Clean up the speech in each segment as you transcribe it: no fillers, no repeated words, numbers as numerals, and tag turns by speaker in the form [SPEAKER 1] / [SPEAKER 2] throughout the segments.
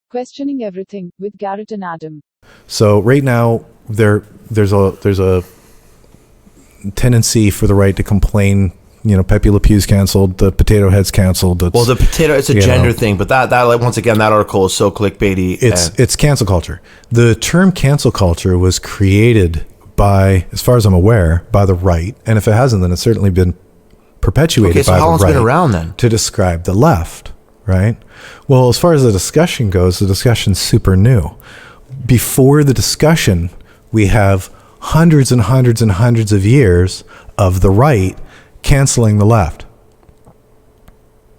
[SPEAKER 1] Questioning Everything with Garrett and Adam.
[SPEAKER 2] So right now there's a tendency for the right to complain. Pepe Le Pew's canceled, the Potato Head's canceled.
[SPEAKER 3] Well, the potato, it's a gender thing, but that once again, that article is so clickbaity.
[SPEAKER 2] It's cancel culture. The term cancel culture was created by, as far as I'm aware, by the right, and if it hasn't, then it's certainly been perpetuated by the right. Okay, so how long has it been around then? To describe the left, right? Well, as far as the discussion goes, the discussion's super new. Before the discussion, we have hundreds and hundreds and hundreds of years of the right canceling the left.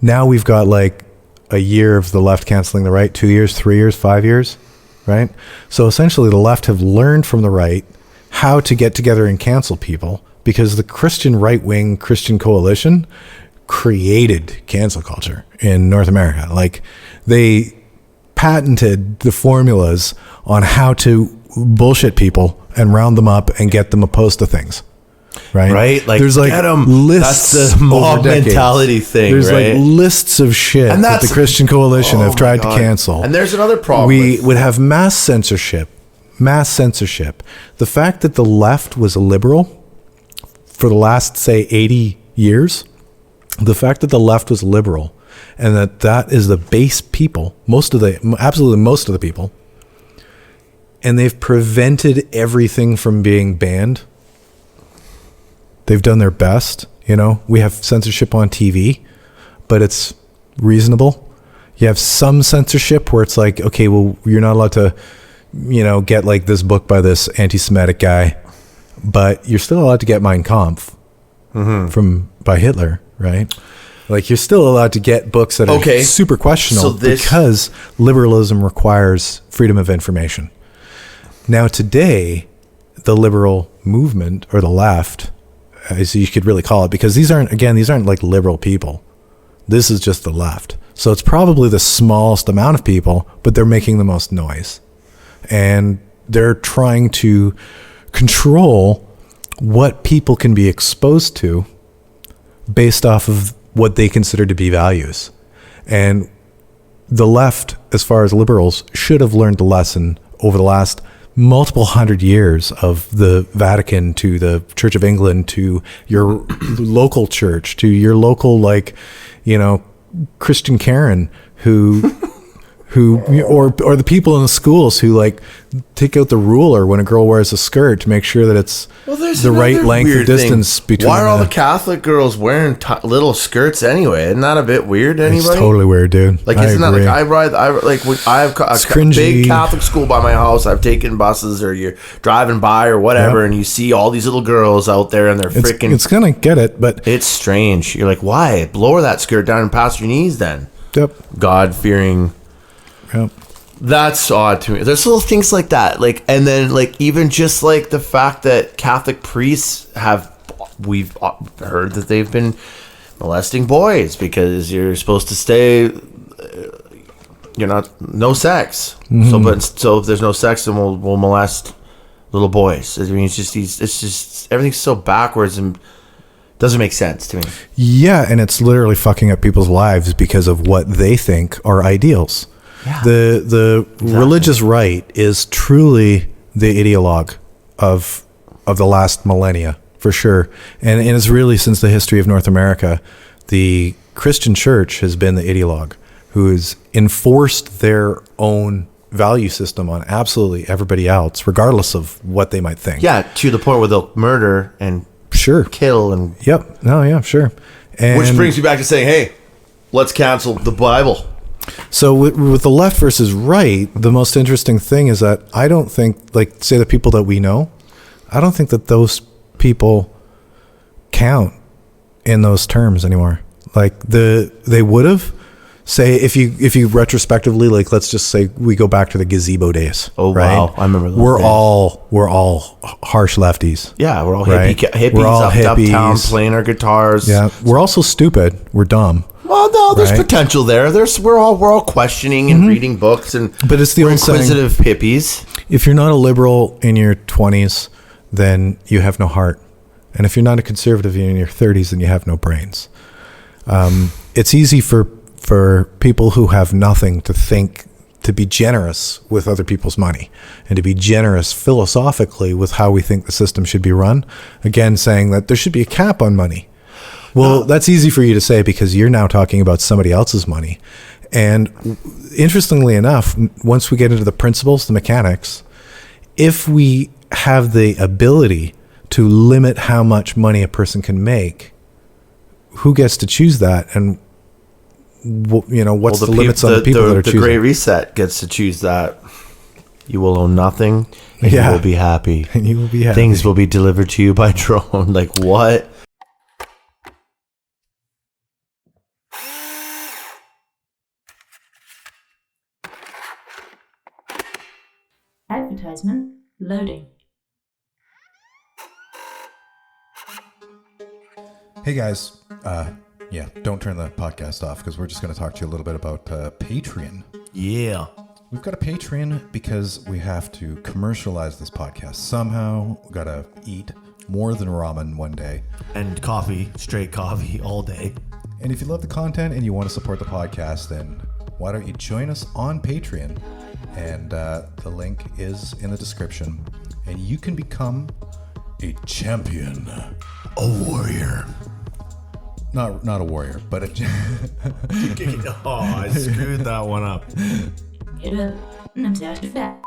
[SPEAKER 2] Now we've got like a year of the left canceling the right, 2 years, 3 years, 5 years, right? So essentially the left have learned from the right how to get together and cancel people, because the Christian right-wing Christian coalition created cancel culture in North America. Like, they patented the formulas on how to bullshit people and round them up and get them opposed to things. Right?
[SPEAKER 3] Like,
[SPEAKER 2] there's like lists.
[SPEAKER 3] That's the mob mentality thing.
[SPEAKER 2] There's
[SPEAKER 3] right?
[SPEAKER 2] like lists of shit that the Christian coalition have tried to cancel.
[SPEAKER 3] And there's another problem.
[SPEAKER 2] We would have mass censorship. The fact that the left was a liberal for the last, say, 80 years, the fact that the left was liberal and that is the base people, absolutely most of the people, and they've prevented everything from being banned. They've done their best. We have censorship on TV, but it's reasonable. You have some censorship where it's like, okay, well, you're not allowed to, get like this book by this anti-Semitic guy, but you're still allowed to get Mein Kampf by Hitler, right? Like, you're still allowed to get books that are super questionable because liberalism requires freedom of information. Now, today, the liberal movement, or the left, as you could really call it, because these aren't like liberal people. This is just the left. So it's probably the smallest amount of people, but they're making the most noise. And they're trying to control what people can be exposed to based off of what they consider to be values. And the left, as far as liberals, should have learned the lesson over the last multiple hundred years of the Vatican to the Church of England to your local church to your local, Christian Karen who or the people in the schools who like take out the ruler when a girl wears a skirt to make sure that it's the right length of distance between.
[SPEAKER 3] Why are all the Catholic girls wearing little skirts anyway? Isn't that a bit weird? Anybody?
[SPEAKER 2] It's totally weird, dude.
[SPEAKER 3] Like, isn't that like I have a big Catholic school by my house. I've taken buses, or you're driving by or whatever, and you see all these little girls out there, and they're freaking.
[SPEAKER 2] It's gonna get it, but
[SPEAKER 3] it's strange. You're like, why lower that skirt down and past your knees then?
[SPEAKER 2] Yep.
[SPEAKER 3] God-fearing.
[SPEAKER 2] Yep.
[SPEAKER 3] That's odd to me. There's little things like that, like, and then like even just like the fact that Catholic priests we've heard that they've been molesting boys because you're supposed to stay. No sex. Mm-hmm. So if there's no sex, then we'll molest little boys. I mean, it's just everything's so backwards and doesn't make sense to me. Yeah,
[SPEAKER 2] and it's literally fucking up people's lives because of what they think are ideals. Yeah. The religious right is truly the ideologue of the last millennia, for sure. And it's really, since the history of North America, the Christian church has been the ideologue who has enforced their own value system on absolutely everybody else, regardless of what they might think.
[SPEAKER 3] Yeah, to the point where they'll murder and kill and...
[SPEAKER 2] Yep. No, yeah, sure. And
[SPEAKER 3] which brings me back to saying, hey, let's cancel the Bible.
[SPEAKER 2] So with the left versus right, the most interesting thing is that I don't think, like, say the people that we know, I don't think that those people count in those terms anymore. Like they would have, say, if you retrospectively, like, let's just say we go back to the gazebo days.
[SPEAKER 3] Oh, right? Wow, I remember those.
[SPEAKER 2] We're all harsh lefties.
[SPEAKER 3] Yeah, we're all hippies. We're all hippies uptown playing our guitars.
[SPEAKER 2] Yeah, we're also stupid. We're dumb.
[SPEAKER 3] Well, no, there's potential there. We're all questioning and reading books, but
[SPEAKER 2] it's the old
[SPEAKER 3] inquisitive saying, hippies.
[SPEAKER 2] If you're not a liberal in your 20s, then you have no heart, and if you're not a conservative in your 30s, then you have no brains. It's easy for people who have nothing to think to be generous with other people's money and to be generous philosophically with how we think the system should be run. Again, saying that there should be a cap on money. Well, that's easy for you to say because you're now talking about somebody else's money. And interestingly enough, once we get into the principles, the mechanics, if we have the ability to limit how much money a person can make, who gets to choose that? And what's the limits on the people that are choosing?
[SPEAKER 3] The Great Reset gets to choose that. You will own nothing, and you will be happy.
[SPEAKER 2] And you will be happy.
[SPEAKER 3] Things will be delivered to you by drone. Like, what?
[SPEAKER 4] Advertisement loading.
[SPEAKER 5] Hey guys, don't turn the podcast off because we're just going to talk to you a little bit about Patreon.
[SPEAKER 3] Yeah.
[SPEAKER 5] We've got a Patreon because we have to commercialize this podcast somehow. We got to eat more than ramen one day.
[SPEAKER 3] And coffee, straight coffee all day.
[SPEAKER 5] And if you love the content and you want to support the podcast, then why don't you join us on Patreon? And the link is in the description. And you can become a champion.
[SPEAKER 3] A warrior.
[SPEAKER 5] Not a warrior, but a...
[SPEAKER 3] Oh, I screwed that one up.
[SPEAKER 4] Get up. I'm so fat.